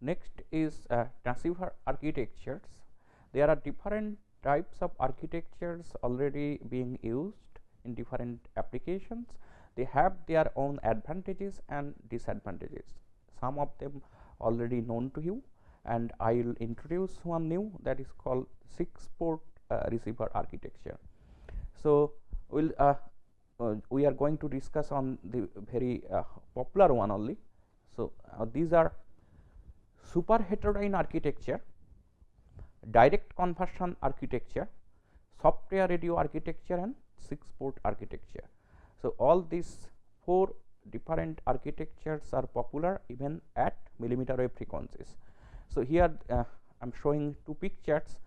Next is transceiver architectures. There are different types of architectures already being used in different applications. They have their own advantages and disadvantages. Some of them already known to you, and I will introduce one new, that is called 6-port receiver architecture. So we are going to discuss on the very popular one only. So these are super heterodyne architecture, direct conversion architecture, software radio architecture, and 6-port architecture. So all these 4 different architectures are popular even at millimeter wave frequencies. So here I am showing 2 pictures.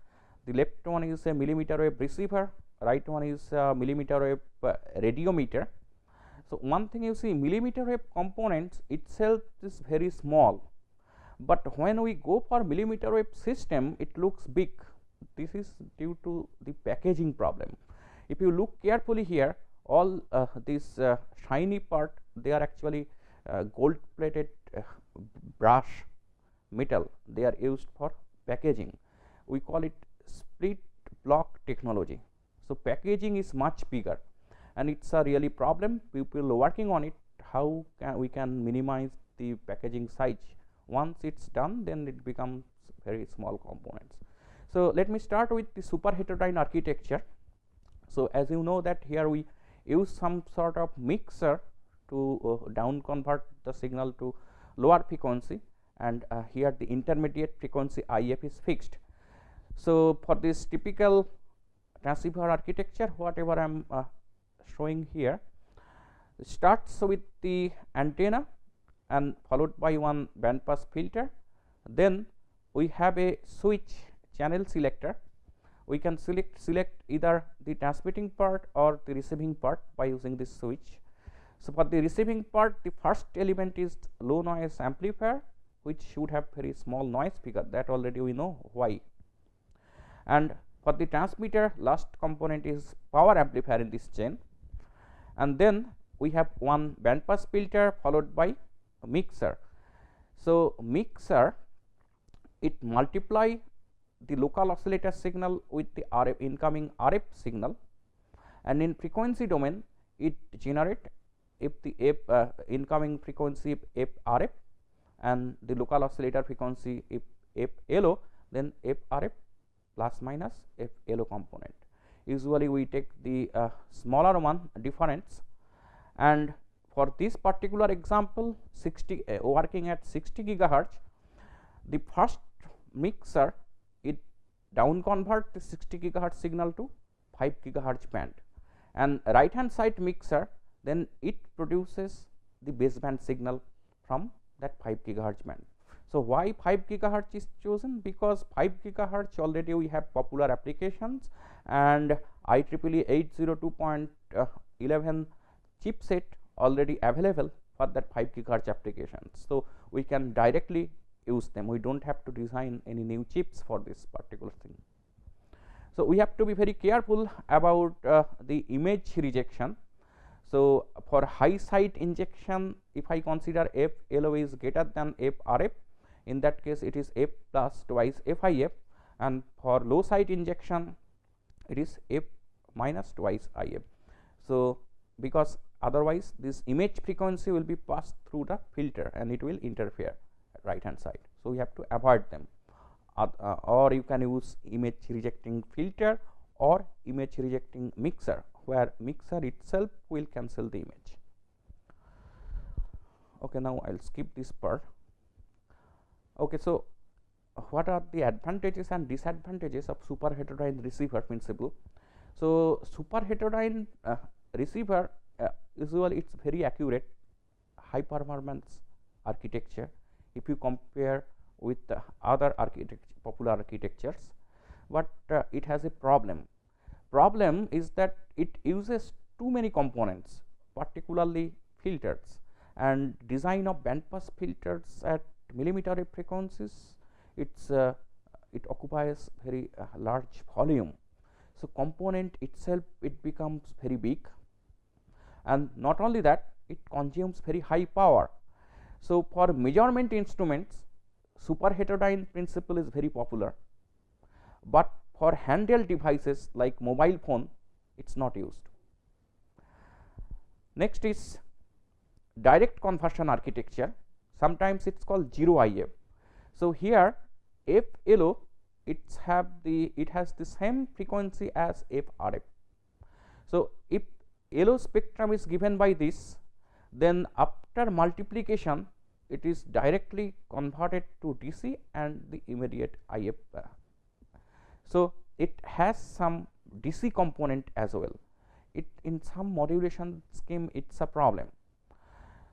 The left one is a millimeter wave receiver, right one is a millimeter wave radiometer. So one thing you see, millimeter wave components itself is very small, but when we go for millimeter wave system, it looks big. This is due to the packaging problem. If you look carefully here, all this shiny part, they are actually gold plated brush metal. They are used for packaging. We call it split block technology. So packaging is much bigger, and it's a really problem. People are working on it. How can we can minimize the packaging size? Once it's done, then it becomes very small components. So let me start with the super heterodyne architecture. So as you know that here we use some sort of mixer to down convert the signal to lower frequency, and here the intermediate frequency IF is fixed. So for this typical transceiver architecture, whatever I am showing here, starts with the antenna and followed by one band pass filter. Then we have a switch channel selector. We can select either the transmitting part or the receiving part by using this switch. So for the receiving part, the first element is low noise amplifier, which should have very small noise figure, that already we know why. And for the transmitter, last component is power amplifier in this chain. And then we have one band pass filter followed by a mixer. So mixer, it multiply the local oscillator signal with the RF incoming RF signal, and in frequency domain it generate if the F incoming frequency if FRF, and the local oscillator frequency if FLO, then FRF plus minus FLO component. Usually we take the smaller one difference, and for this particular example, 60 working at 60 gigahertz, the first mixer it down convert the 60 gigahertz signal to 5 gigahertz band, and right hand side mixer then it produces the baseband signal from that 5 gigahertz band. So why 5 gigahertz is chosen? Because 5 gigahertz already we have popular applications, and IEEE 802.11 chipset already available for that 5 gigahertz applications. So we can directly use them. We don't have to design any new chips for this particular thing. So we have to be very careful about the image rejection. So for high side injection, if I consider FLO is greater than FRF, in that case it is F plus twice FIF, and for low side injection it is F minus twice IF. So because otherwise this image frequency will be passed through the filter and it will interfere at right hand side. So we have to avoid them, or you can use image rejecting filter or image rejecting mixer, where mixer itself will cancel the image. Okay, now I will skip this part. Okay, so what are the advantages and disadvantages of super heterodyne receiver principle? So super heterodyne receiver usually it's very accurate, high performance architecture if you compare with other popular architectures, but it has a problem. Problem is that it uses too many components, particularly filters, and design of band pass filters at millimeter wave frequencies, it occupies very large volume. So component itself it becomes very big, and not only that, it consumes very high power. So for measurement instruments, super heterodyne principle is very popular, but for handheld devices like mobile phone it is not used. Next is direct conversion architecture, sometimes it is called 0 IF. So, here FLO it has the same frequency as FRF. So, if LO spectrum is given by this, then after multiplication it is directly converted to DC and the immediate IF. So, it has some DC component as well. It in some modulation scheme it is a problem.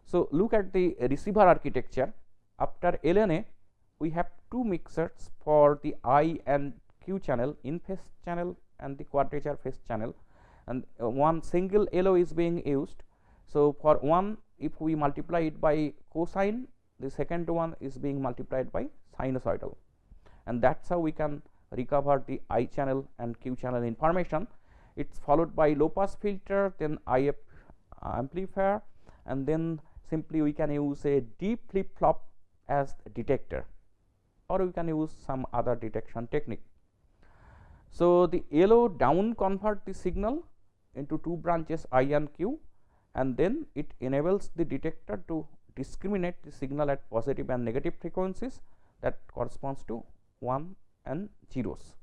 So, look at the receiver architecture. After LNA we have two mixers for the I and Q channel, in phase channel and the quadrature phase channel, and one single LO is being used. So, for one, if we multiply it by cosine, the second one is being multiplied by sinusoidal, and that is how we can recover the I channel and Q channel information. It is followed by low pass filter, then IF amplifier, and then simply we can use a D flip flop as detector, or we can use some other detection technique. So, the LO down convert the signal into two branches I and Q, and then it enables the detector to discriminate the signal at positive and negative frequencies that corresponds to 1 and zeros.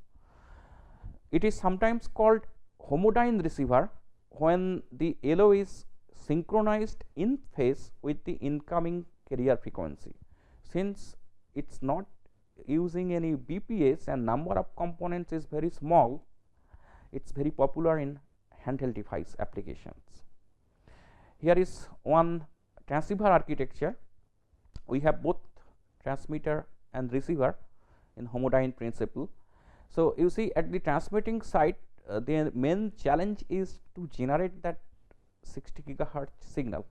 It is sometimes called homodyne receiver when the LO is synchronized in phase with the incoming carrier frequency. Since it is not using any BPS and number of components is very small, it is very popular in handheld device applications. Here is one transceiver architecture. We have both transmitter and receiver in homodyne principle. So, you see at the transmitting side the main challenge is to generate that 60 gigahertz signal.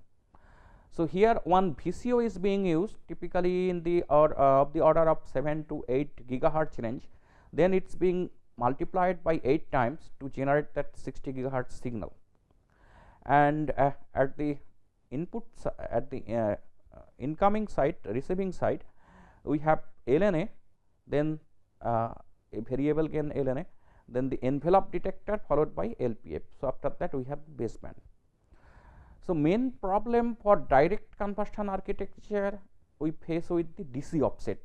So, here one VCO is being used typically in the of the order of 7 to 8 gigahertz range, then it is being multiplied by 8 times to generate that 60 gigahertz signal. And at the input at the incoming side, receiving side, we have LNA, then a variable gain LNA, then the envelope detector followed by LPF. So, after that we have baseband. So, main problem for direct conversion architecture we face with the DC offset,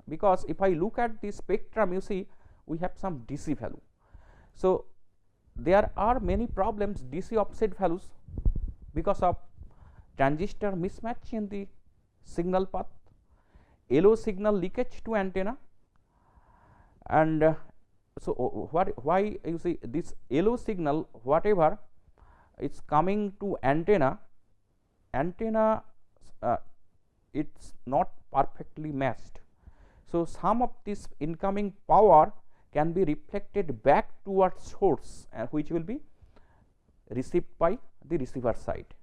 because if I look at the spectrum, you see we have some DC value. So, there are many problems DC offset values because of transistor mismatch in the signal path, LO signal leakage to antenna, and so why you see this LO signal whatever it's coming to antenna it's not perfectly matched. So, some of this incoming power can be reflected back towards source, which will be received by the receiver side,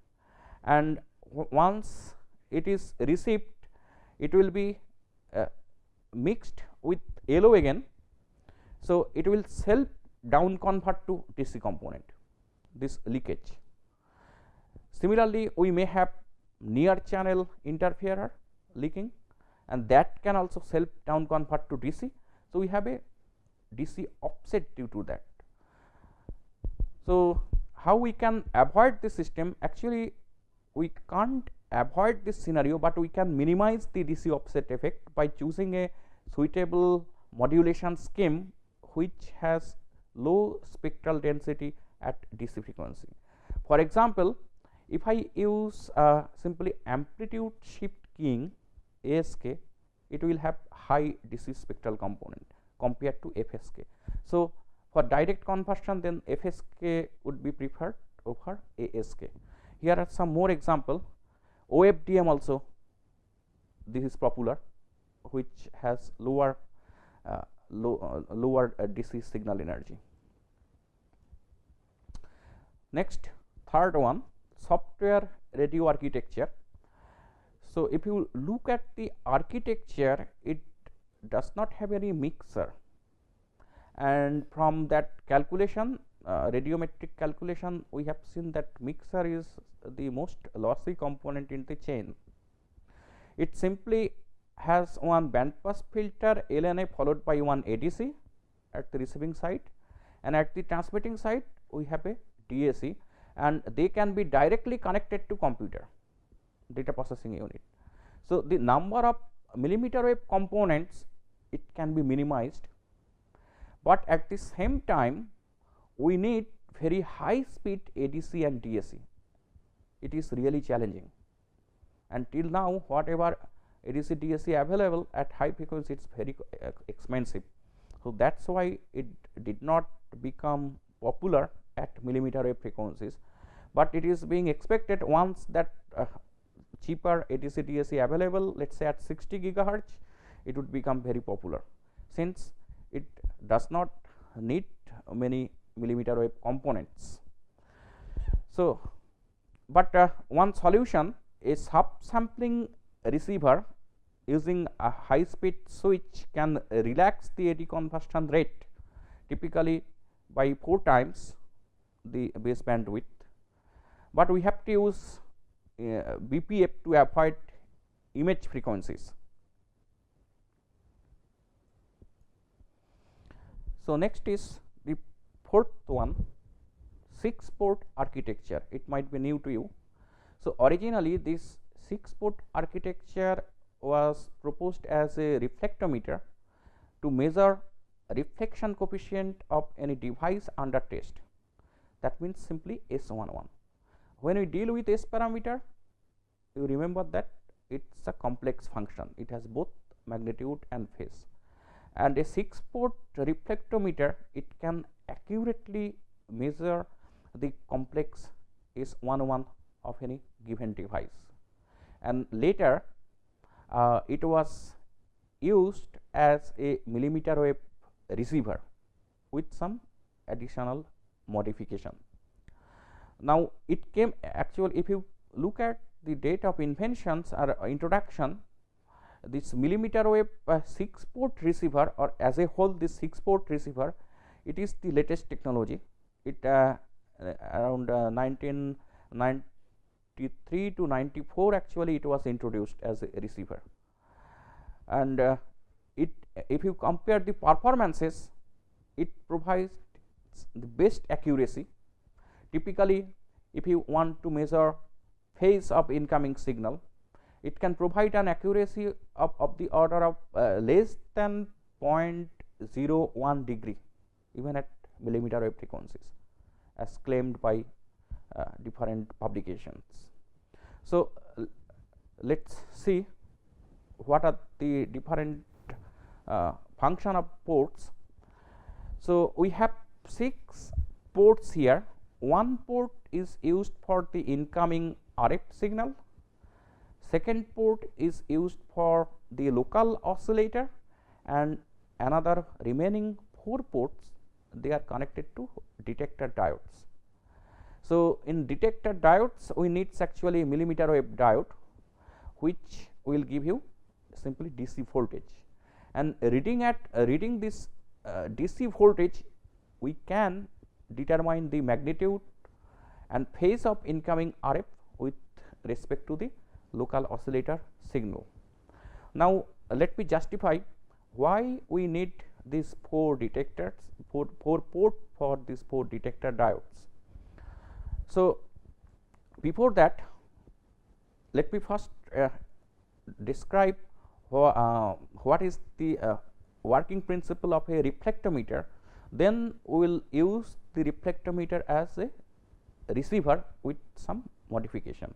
and once it is received it will be mixed with LO again. So, it will self down convert to DC component, this leakage. Similarly, we may have near channel interferer leaking, and that can also self down convert to DC. So, we have a DC offset due to that. So, how we can avoid this system? Actually, we can't avoid this scenario, but we can minimize the DC offset effect by choosing a suitable modulation scheme which has low spectral density at DC frequency. For example, if I use simply amplitude shift keying ASK, it will have high DC spectral component compared to FSK. So, for direct conversion, then FSK would be preferred over ASK. Here are some more example. OFDM also, this is popular, which has lower DC signal energy. Next, third one, software radio architecture. So, if you look at the architecture, it does not have any mixer, and from that calculation, radiometric calculation, we have seen that mixer is the most lossy component in the chain. It simply has one band pass filter LNA followed by one ADC at the receiving side, and at the transmitting side we have a DAC, and they can be directly connected to computer data processing unit. So, the number of millimeter wave components it can be minimized, but at the same time we need very high speed ADC and DAC. It is really challenging, and till now whatever ADC DAC available at high frequency, it is very expensive. So, that is why it did not become popular at millimeter wave frequencies, but it is being expected once that cheaper ADC DAC available, let us say at 60 gigahertz, it would become very popular, since it does not need many millimeter wave components. So, but one solution, a subsampling receiver using a high speed switch can relax the AD conversion rate typically by 4 times the base bandwidth, but we have to use BPF to avoid image frequencies. So, next is the fourth one, 6-port architecture. It might be new to you. So, originally this 6-port architecture was proposed as a reflectometer to measure reflection coefficient of any device under test. That means simply S11. When we deal with S parameter, you remember that it is a complex function, it has both magnitude and phase, and a 6-port reflectometer, it can accurately measure the complex S11 of any given device, and later it was used as a millimeter wave receiver with some additional modification. Now, it came actually, if you look at the date of inventions or introduction, this millimeter wave 6-port receiver, or as a whole this 6-port receiver, it is the latest technology. It around 1993 to 94 actually it was introduced as a receiver, and it, if you compare the performances, it provides the best accuracy. Typically, if you want to measure phase of incoming signal, it can provide an accuracy of the order of less than 0.01 degree even at millimeter wave frequencies, as claimed by different publications. So, let us see what are the different function of ports. So, we have 6 ports here. One port is used for the incoming RF signal, second port is used for the local oscillator, and another remaining 4 ports, they are connected to detector diodes. So, in detector diodes we need actually millimeter wave diode, which will give you simply DC voltage, and reading this DC voltage, we can determine the magnitude and phase of incoming RF with respect to the local oscillator signal. Now, let me justify why we need these 4 detectors, 4 port for these 4 detector diodes. So, before that, let me first describe what is the working principle of a reflectometer. Then we will use the reflectometer as a receiver with some modification.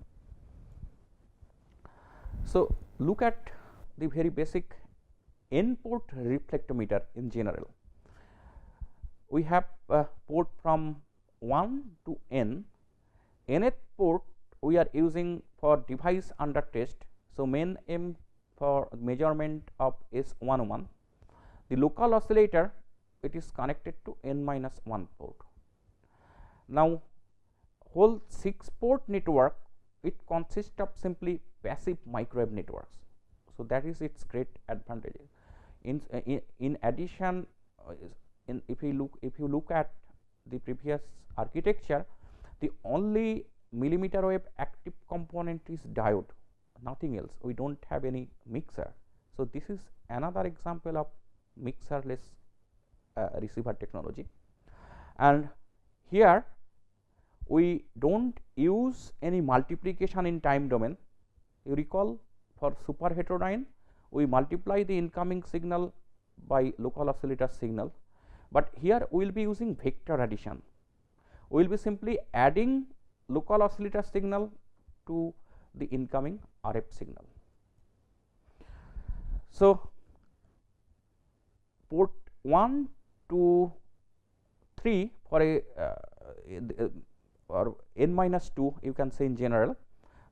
So, look at the very basic N-port reflectometer in general. We have a port from 1 to N. Nth port we are using for device under test. So, main M for measurement of S11. The local oscillator, it is connected to N-1 port. Now, whole 6-port network, it consists of simply passive microwave networks. So, that is its great advantage. In addition, if you look at the previous architecture, the only millimeter wave active component is diode, nothing else. We do not have any mixer. So, this is another example of mixerless receiver technology, and here we do not use any multiplication in time domain. You recall, for super heterodyne we multiply the incoming signal by local oscillator signal, but here we will be using vector addition. We will be simply adding local oscillator signal to the incoming RF signal. So, port 1 to 3 for a or n minus 2, you can say in general,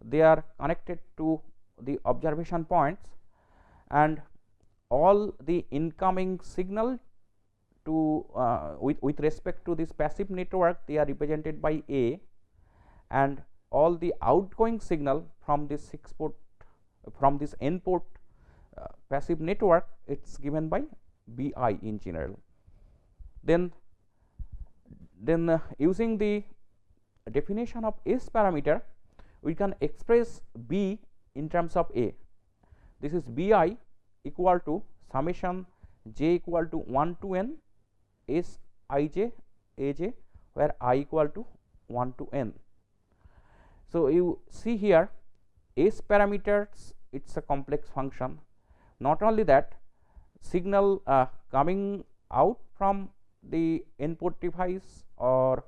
they are connected to the observation points, and all the incoming signal to with respect to this passive network, they are represented by A, and all the outgoing signal from this 6 port, from this n port passive network, it is given by Bi in general. Then using the definition of S parameter, we can express B in terms of A. This is Bi equal to summation j equal to 1 to n S I j A j, where I equal to 1 to n. So, you see here S parameters, it is a complex function. Not only that, signal coming out from the input device or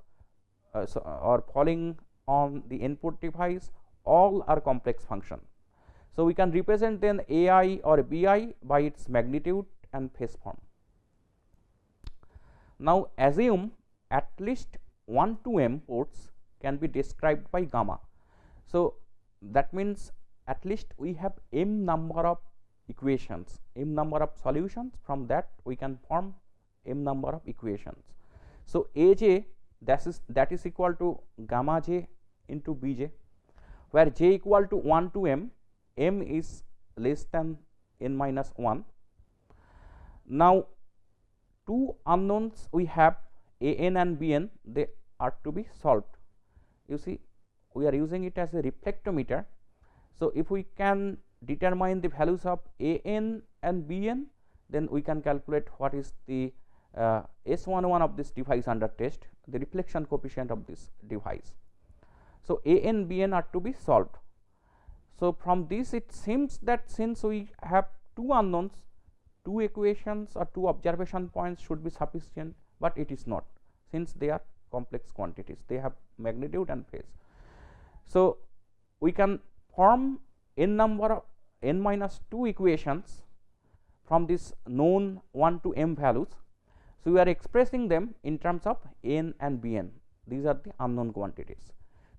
falling on the input device, all are complex function. So, we can represent then Ai or Bi by its magnitude and phase form. Now, assume at least 1 to m ports can be described by gamma. So, that means at least we have m number of equations, m number of solutions, from that we can form m number of equations. So, Aj that is equal to gamma j into Bj, where j equal to 1 to m, m is less than n minus 1. Now, two unknowns we have, An and Bn, they are to be solved. You see, we are using it as a reflectometer. So, if we can determine the values of An and Bn, then we can calculate what is the S11 of this device under test, the reflection coefficient of this device. So, An, Bn are to be solved. So, from this it seems that since we have two unknowns, two equations or two observation points should be sufficient, but it is not, since they are complex quantities, they have magnitude and phase. So, we can form n number of n minus 2 equations from this known 1 to m values. So, we are expressing them in terms of n and Bn, these are the unknown quantities.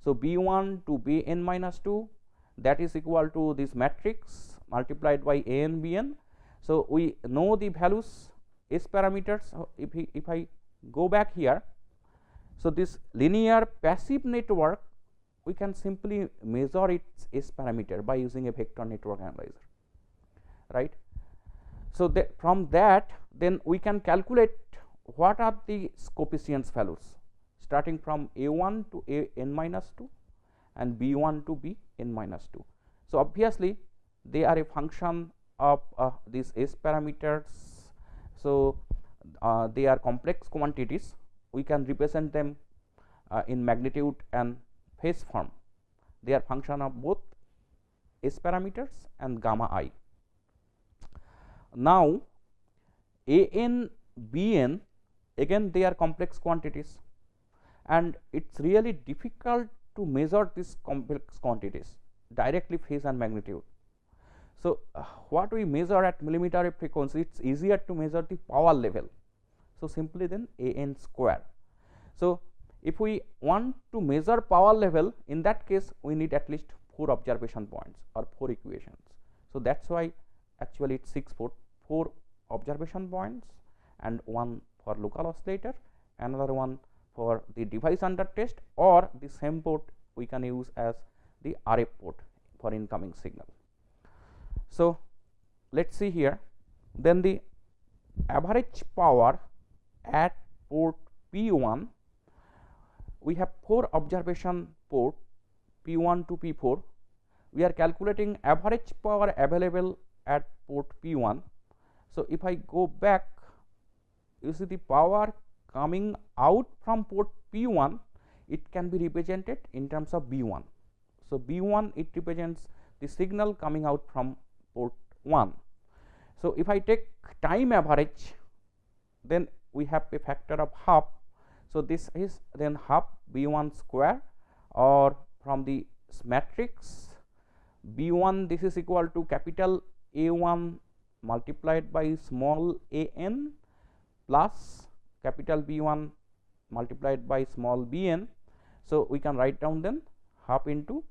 So, B1 to Bn minus 2, that is equal to this matrix multiplied by An Bn. So, we know the values S parameters. If I go back here, so this linear passive network, we can simply measure its S parameter by using a vector network analyzer, right. So, from that then we can calculate what are the coefficients values starting from A1 to An minus 2 and B1 to Bn minus 2. So, obviously, they are a function of these S parameters. So, they are complex quantities, we can represent them in magnitude and phase form. They are function of both S parameters and gamma I. Now, An, Bn, again they are complex quantities, and it is really difficult to measure these complex quantities directly, phase and magnitude. So, what we measure at millimeter wave frequency, it is easier to measure the power level. So, simply then An square. So, if we want to measure power level, in that case we need at least 4 observation points or 4 equations. So, that is why actually it is 4 observation points and 1 for local oscillator, another one for the device under test, or the same port we can use as the RF port for incoming signal. So, let us see here, then the average power at port P1, we have 4 observation port P1 to P4. We are calculating average power available at port P1. So, if I go back, you see the power coming out from port P1, it can be represented in terms of B1. So, B1 it represents the signal coming out from port 1. So, if I take time average, then we have a factor of half. So, this is then half B1 square, or from the matrix B1, this is equal to capital A1 multiplied by small a n plus capital B1 multiplied by small b n. So, we can write down then half into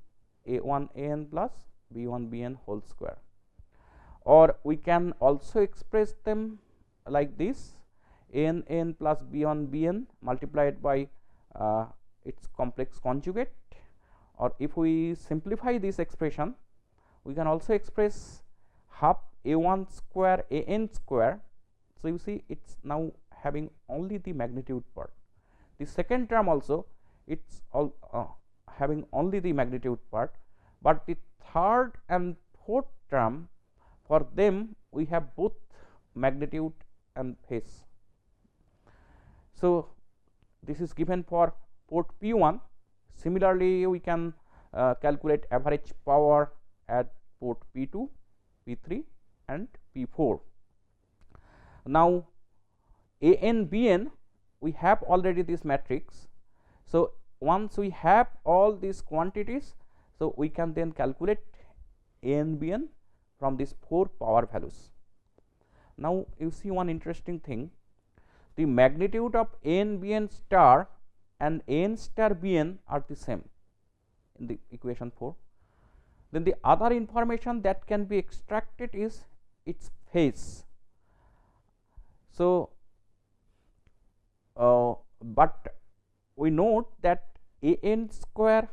A1 a n plus B1 b n whole square, or we can also express them like this: a n plus B1 b n multiplied by its complex conjugate. Or if we simplify this expression, we can also express half A1 square a n square. So, you see it is now having only the magnitude part. The second term also it is all having only the magnitude part, but the third and fourth term, for them we have both magnitude and phase. So, this is given for port P1. Similarly, we can calculate average power at port P2, P3 and P4. Now, A n B n, we have already this matrix. So, once we have all these quantities, so we can then calculate A n B n from these 4 power values. Now, you see one interesting thing: the magnitude of A n B n star and A n star B n are the same in the equation 4. Then the other information that can be extracted is its phase. So, but we note that A n square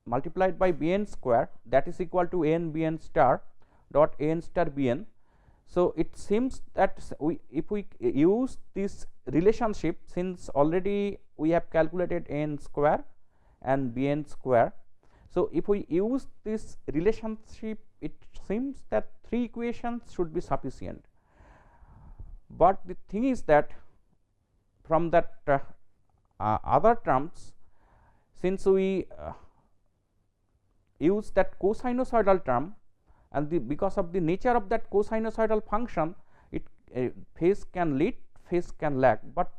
multiplied by B n square, that is equal to A n B n star dot A n star B n. So, it seems that if we use this relationship, since already we have calculated A n square and B n square. So, if we use this relationship, it seems that 3 equations should be sufficient. But the thing is that from that other terms, since we use that cosinusoidal term, and because of the nature of that cosinusoidal function, it phase can lead, phase can lag, but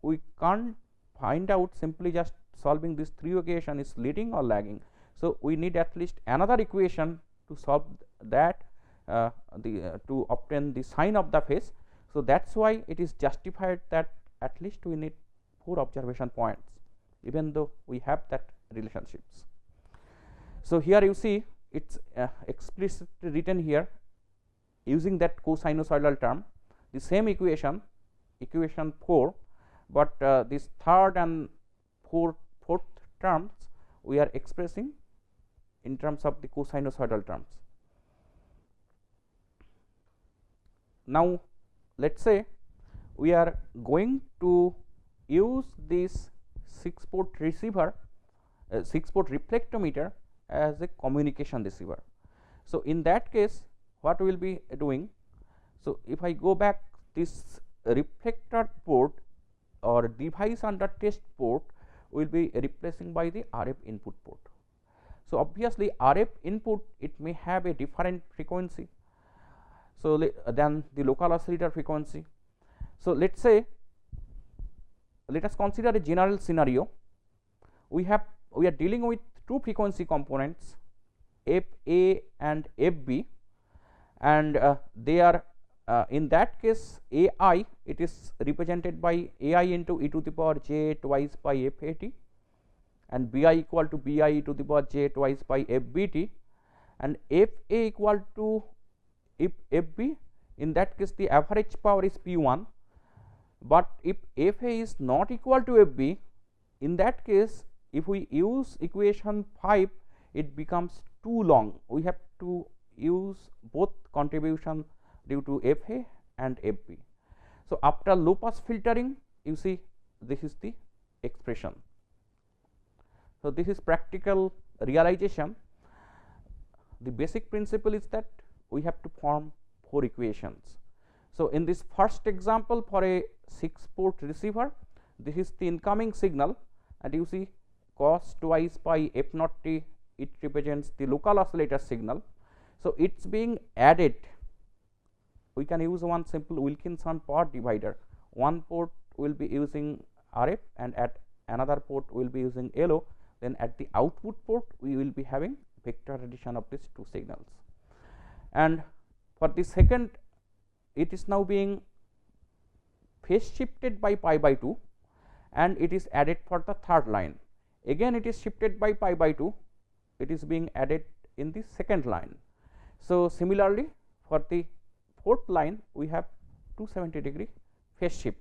we can't find out simply just solving this 3 equation is leading or lagging. So, we need at least another equation to solve that, to obtain the sign of the phase. So, that is why it is justified that at least we need 4 observation points, even though we have that relationships. So, here you see it is explicitly written here using that cosinusoidal term, the same equation 4, but this third and fourth terms we are expressing in terms of the cosinusoidal terms. Now, let us say we are going to use this 6-port receiver, 6-port reflectometer as a communication receiver. So, in that case what we will be doing? So, if I go back, this reflector port or device under test port will be replacing by the RF input port. So, obviously, RF input it may have a different frequency, so than the local oscillator frequency. So, let us say, let us consider a general scenario. We are dealing with 2 frequency components, FA and FB, and they are in that case AI, it is represented by AI into e to the power j twice by FAT, and BI equal to BI e to the power j twice by FBT, and FA equal to FB. In that case the average power is P1, but if FA is not equal to FB, in that case if we use equation 5, it becomes too long. We have to use both contribution due to FA and FB. So, after low pass filtering, you see this is the expression. So, this is practical realization. The basic principle is that we have to form 4 equations. So, in this first example for a 6 port receiver, this is the incoming signal, and you see cos twice pi f naught t, it represents the local oscillator signal. So, it is being added. We can use one simple Wilkinson power divider. One port will be using RF and at another port will be using LO. Then at the output port we will be having vector addition of these 2 signals. And for the second, it is now being phase shifted by pi by 2, and it is added for the third line. Again it is shifted by pi by 2, it is being added in the second line. So, similarly for the fourth line we have 270-degree phase shift.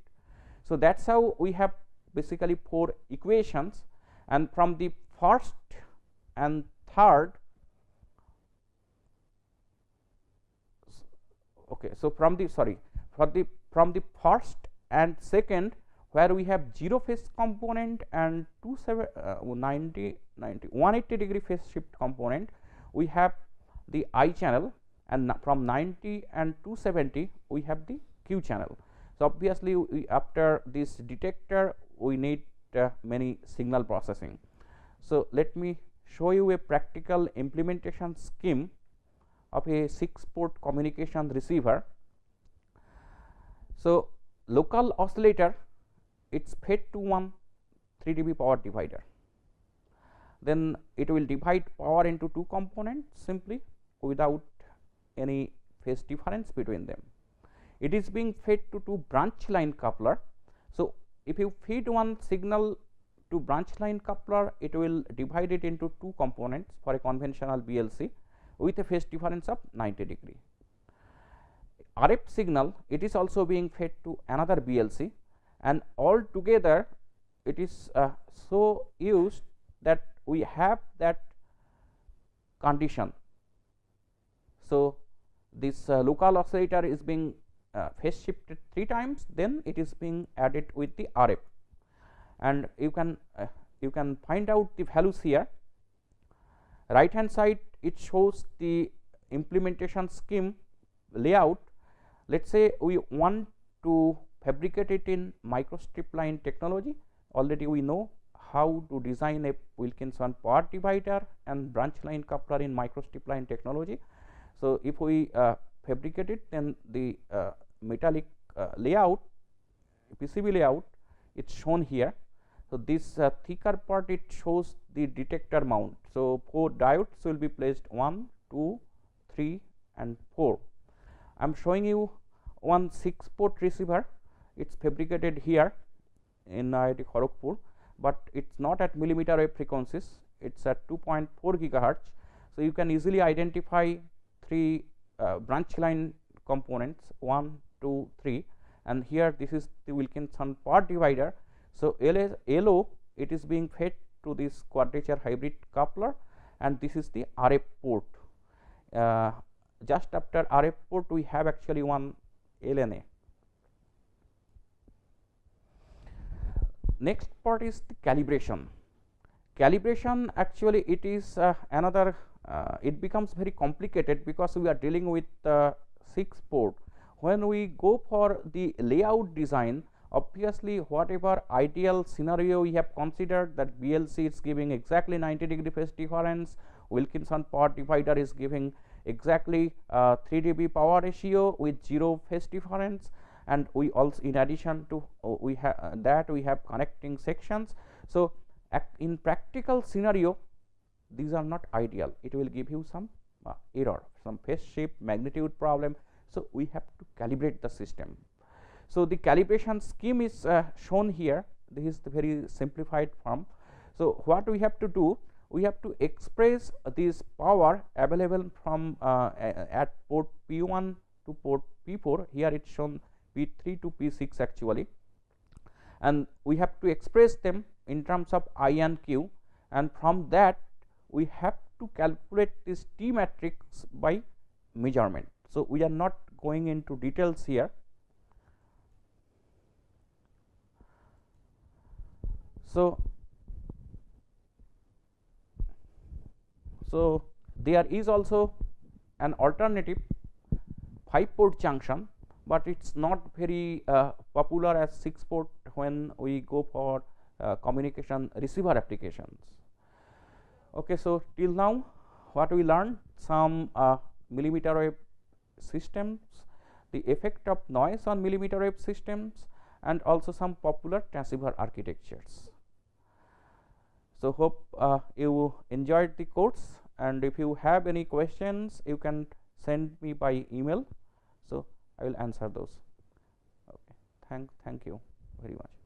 So, that is how we have basically 4 equations, and from the first and third, okay, so from the from the first and second, where we have 0 phase component and 180-degree phase shift component, we have the I channel, and from 90 and 270 we have the Q channel. So, obviously after this detector we need many signal processing. So, let me show you a practical implementation scheme of a 6 port communication receiver. So, local oscillator, it is fed to one 3 dB power divider, then it will divide power into 2 components simply without any phase difference between them. It is being fed to 2 branch line coupler. So, if you feed one signal to branch line coupler, it will divide it into 2 components for a conventional BLC with a phase difference of 90-degree. RF signal, it is also being fed to another BLC, and all together it is so used that we have that condition. So, this local oscillator is being phase shifted 3 times, then it is being added with the RF, and you can find out the values here. Right hand side it shows the implementation scheme layout. Let us say we want to fabricate it in microstrip line technology. Already we know how to design a Wilkinson power divider and branch line coupler in microstrip line technology. So, if we fabricate it, then the metallic layout, PCB layout, it is shown here. So, this thicker part, it shows the detector mount. So, 4 diodes will be placed 1, 2, 3 and 4. I am showing you one 6 port receiver. It is fabricated here in IIT Kharagpur, but it is not at millimeter wave frequencies, it is at 2.4 gigahertz. So, you can easily identify 3 branch line components 1, 2, 3, and here this is the Wilkinson power divider. So, LO it is being fed to this quadrature hybrid coupler, and this is the RF port. Just after RF port we have actually one LNA. Next part is the calibration. Calibration, actually it is another it becomes very complicated because we are dealing with 6 port. When we go for the layout design, obviously whatever ideal scenario we have considered, that BLC is giving exactly 90-degree phase difference, Wilkinson power divider is giving exactly 3 dB power ratio with 0 phase difference, and we also, in addition to we have connecting sections. So, in practical scenario these are not ideal, it will give you some error, some phase shift, magnitude problem. So, we have to calibrate the system. So, the calibration scheme is shown here. This is the very simplified form. So, what we have to do, we have to express this power available from at port P1 to port P4. Here it is shown P3 to P6 actually, and we have to express them in terms of I and Q, and from that we have to calculate this T matrix by measurement. So, we are not going into details here. So, there is also an alternative 5-port junction, but it's not very popular as 6-port when we go for communication receiver applications. Okay, so till now what we learned, some millimeter wave systems, the effect of noise on millimeter wave systems, and also some popular transceiver architectures. So hope you enjoyed the course, and if you have any questions you can send me by email, so I will answer those. Okay, thank you very much.